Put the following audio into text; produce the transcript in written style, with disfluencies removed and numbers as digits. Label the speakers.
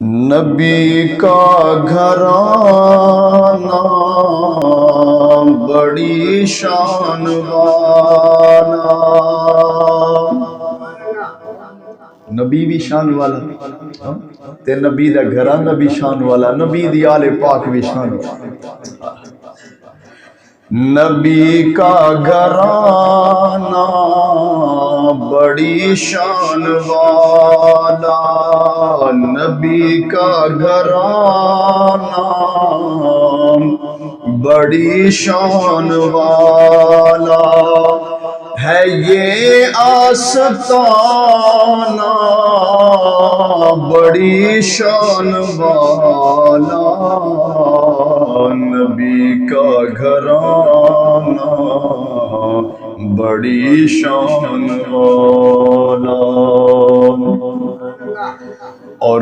Speaker 1: نبی کا گھرانہ بڑی شان والا، نبی بھی شان والا تے نبی دا گھرانہ بھی شان والا، نبی دی آل پاک بھی شان والا۔ نبی کا گھرانہ بڑی شان والا، نبی کا گھرانہ بڑی شان والا ہے، یہ آستانہ بڑی شان والا، نبی کا گھرانہ بڑی شان والا۔ اور